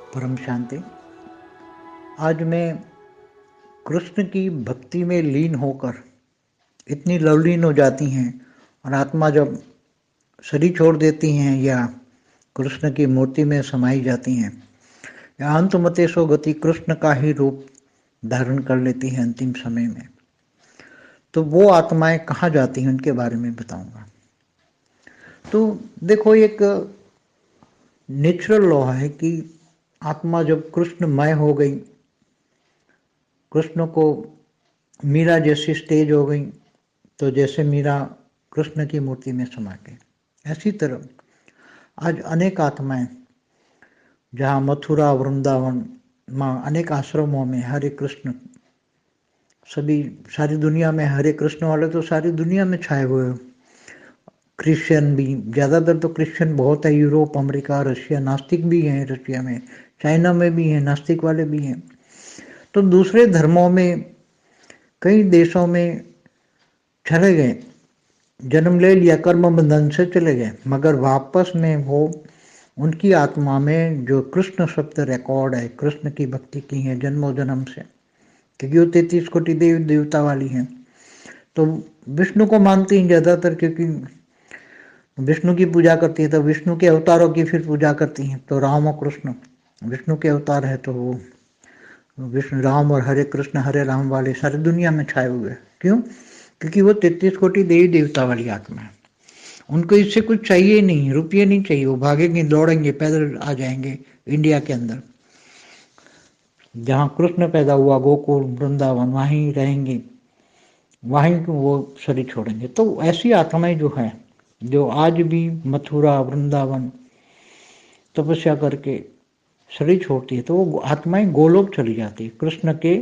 परम शांति। आज मैं कृष्ण की भक्ति में लीन होकर इतनी लवलीन हो जाती हैं और आत्मा जब शरीर छोड़ देती हैं या कृष्ण की मूर्ति में समाई जाती हैं या अंतमते सो गति कृष्ण का ही रूप धारण कर लेती हैं अंतिम समय में, तो वो आत्माएं कहाँ जाती हैं उनके बारे में बताऊंगा। तो देखो, एक नेचुरल लॉ है कि आत्मा जब कृष्णमय हो गई, कृष्ण को मीरा जैसी स्टेज हो गई, तो जैसे मीरा कृष्ण की मूर्ति में समा गई, ऐसी तरह आज अनेक आत्माएं जहाँ मथुरा वृंदावन माँ अनेक आश्रमों में हरे कृष्ण, सभी सारी दुनिया में हरे कृष्ण वाले तो सारी दुनिया में छाए हुए हो। क्रिश्चियन भी, ज़्यादातर तो क्रिश्चियन बहुत है, यूरोप अमेरिका रशिया, नास्तिक भी हैं रशिया में, चाइना में भी हैं, नास्तिक वाले भी हैं। तो दूसरे धर्मों में कई देशों में चले गए, जन्म ले लिया, कर्म बंधन से चले गए, मगर वापस में वो उनकी आत्मा में जो कृष्ण शब्द रिकॉर्ड है, कृष्ण की भक्ति की है जन्मों जन्म से, क्योंकि वो 33 कोटि देवी देवता वाली हैं। तो विष्णु को मानती हैं ज़्यादातर, क्योंकि विष्णु की पूजा करती है, तो विष्णु के अवतारों की फिर पूजा करती हैं। तो राम और कृष्ण विष्णु के अवतार है, तो वो विष्णु राम और हरे राम वाले सारी दुनिया में छाए हुए हैं। क्यों? क्योंकि वो 33 कोटि देवी देवता वाली आत्मा है। उनको इससे कुछ चाहिए नहीं, रुपये नहीं चाहिए, वो भागेंगे दौड़ेंगे पैदल आ जाएंगे इंडिया के अंदर, जहाँ कृष्ण पैदा हुआ गोकुल वृंदावन, वहीं रहेंगे, वहीं वो शरीर छोड़ेंगे। तो ऐसी आत्माएं जो हैं, जो आज भी मथुरा वृंदावन तपस्या करके शरीर छोड़ती है, तो वो आत्माएं गोलोक चली जाती है, कृष्ण के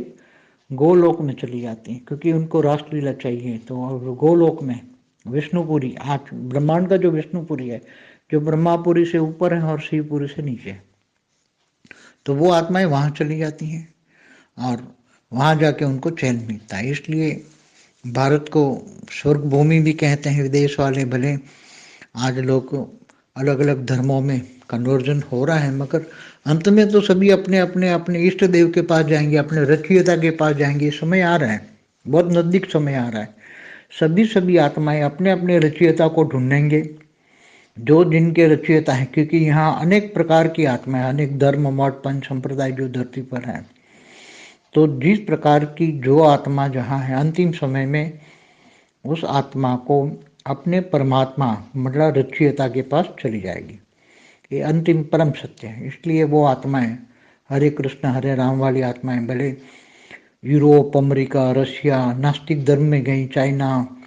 गोलोक में चली जाती हैं, क्योंकि उनको रासलीला चाहिए। तो गोलोक में विष्णुपुरी, आज ब्रह्मांड का जो विष्णुपुरी है, जो ब्रह्मापुरी से ऊपर है और शिवपुरी से नीचे है, तो वो आत्माएं वहां चली जाती हैं और वहां जाके उनको चैन मिलता है। इसलिए भारत को स्वर्ग भूमि भी कहते हैं विदेश वाले। भले आज लोग अलग अलग धर्मों में कन्वर्जन हो रहा है, मगर अंत में तो सभी अपने अपने अपने इष्ट देव के पास जाएंगे, अपने रचयिता के पास जाएंगे। समय आ रहा है, बहुत नजदीक समय आ रहा है, सभी आत्माएं अपने अपने रचयिता को ढूंढेंगे, जो जिनके रचयिता है। क्योंकि यहाँ अनेक प्रकार की आत्माएं, अनेक धर्म मठ पंच संप्रदाय जो धरती पर है, तो जिस प्रकार की जो आत्मा जहाँ है, अंतिम समय में उस आत्मा को अपने परमात्मा मतलब रचयिता के पास चली जाएगी। ये अंतिम परम सत्य है। इसलिए वो आत्माएं हरे कृष्ण हरे राम वाली आत्माएं भले यूरोप अमेरिका रशिया नास्तिक धर्म में गई, चाइना,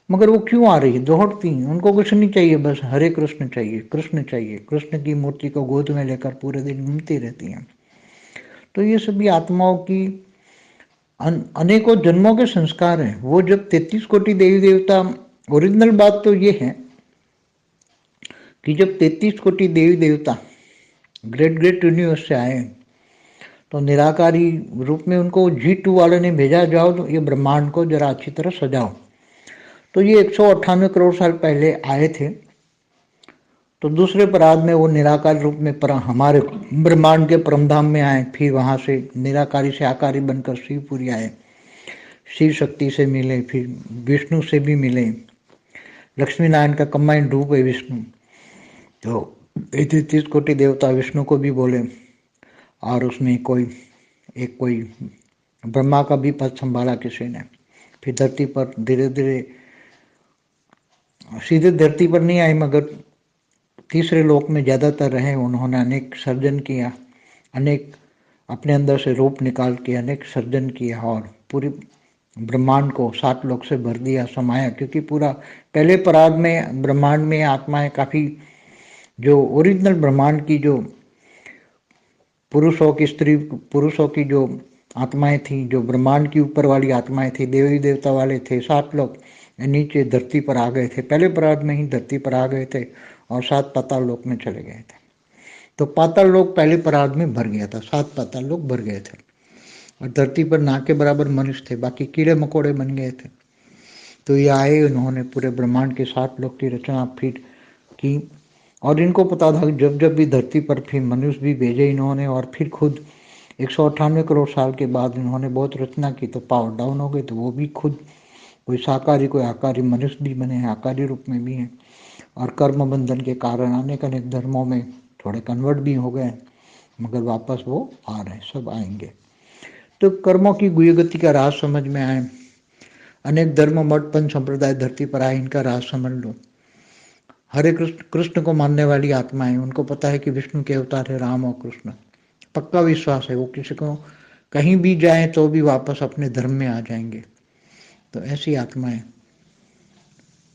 मगर वो क्यों आ रही है? दौड़ती, उनको कुछ नहीं चाहिए, बस हरे कृष्ण चाहिए, कृष्ण चाहिए, कृष्ण की मूर्ति को गोद में लेकर पूरे दिन घूमती रहती हैं। तो ये सभी आत्माओं की अनेकों जन्मों के संस्कार हैं। वो जब 33 कोटि देवी देवता, ओरिजिनल बात तो ये है कि जब 33 कोटि देवी देवता ग्रेट ग्रेट यूनिवर्स से आए, तो निराकारी रूप में उनको G2 वाले ने भेजा, जाओ तो ये ब्रह्मांड को जरा अच्छी तरह सजाओ। तो ये 198 करोड़ साल पहले आए थे। तो दूसरे पराग में वो निराकार रूप में हमारे ब्रह्मांड के परमधाम में आए, फिर वहां से निराकारी से आकारी बनकर शिवपुरी आए, शिव शक्ति से मिले, फिर विष्णु से भी मिले। लक्ष्मी नारायण का कंबाइंड रूप है विष्णु। तो 33 कोटि देवता विष्णु को भी बोले, और उसमें कोई ब्रह्मा का भी पद संभाला किसी ने। फिर धरती पर धीरे धीरे, सीधे धरती पर नहीं आए, मगर तीसरे लोक में ज़्यादातर रहे। उन्होंने अनेक सर्जन किया, अनेक अपने अंदर से रूप निकाल के अनेक सर्जन किया और पूरी ब्रह्मांड को 7 लोक से भर दिया, समाया। क्योंकि पूरा पहले पराग में ब्रह्मांड में आत्माएं काफ़ी, जो ओरिजिनल ब्रह्मांड की जो पुरुषों की स्त्री पुरुषों की जो आत्माएं थी, जो ब्रह्मांड की ऊपर वाली आत्माएं थी, देवी देवता वाले थे, 7 लोग नीचे धरती पर आ गए थे। पहले पराग में ही धरती पर आ गए थे और 7 पाताल लोक में चले गए थे। तो पाताल लोक पहले पराग में भर गया था, 7 पाताल लोक भर गए थे और धरती पर ना के बराबर मनुष्य थे, बाकी कीड़े मकोड़े बन गए थे। तो ये आए, उन्होंने पूरे ब्रह्मांड के 7 लोक की रचना फिर की और इनको पता था कि जब जब भी धरती पर फिर मनुष्य भी भेजे इन्होंने, और फिर खुद 198 करोड़ साल के बाद इन्होंने बहुत रचना की तो पावर डाउन हो गई, तो वो भी खुद कोई शाकाहारी कोई आकारी मनुष्य भी बने हैं, आकारी रूप में भी हैं, और कर्म बंधन के कारण अनेक अनेक धर्मों में थोड़े कन्वर्ट भी हो गए, मगर वापस वो आ रहे हैं, सब आएंगे। तो कर्मों की गुह्य गति का राज समझ में आए, अनेक धर्म मठ पंच संप्रदाय धरती पर आए, इनका राज समझ लो। हरे कृष्ण, कृष्ण को मानने वाली आत्माएं, उनको पता है कि विष्णु के अवतार है राम और कृष्ण, पक्का विश्वास है, वो किसी को कहीं भी जाए तो भी वापस अपने धर्म में आ जाएंगे। तो ऐसी आत्माएं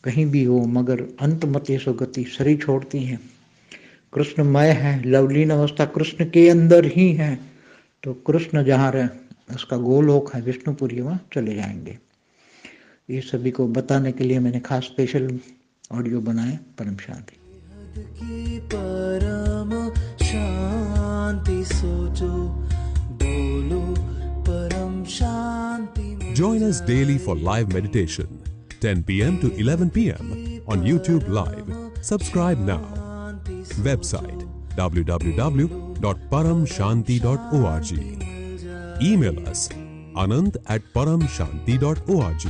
कहीं भी हो मगर अंत मते सो गति, शरीर छोड़ती हैं, कृष्णमय है, लवलीन अवस्था कृष्ण के अंदर ही है, तो कृष्ण जहाँ रहे उसका गोलोक है विष्णुपुरी, वहाँ चले जाएंगे। ये सभी को बताने के लिए मैंने खास स्पेशल ऑडियो बनाए। परम शांति। की परम शांति सोचो, बोलो परम शांति। Join us daily for live meditation, 10 p.m. to 11 p.m. on YouTube Live. Subscribe now. Website www.paramshanti.org. Email us anand@paramshanti.org.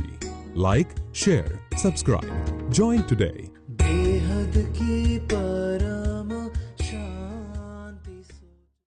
Like, share, subscribe. Join today. बेहद की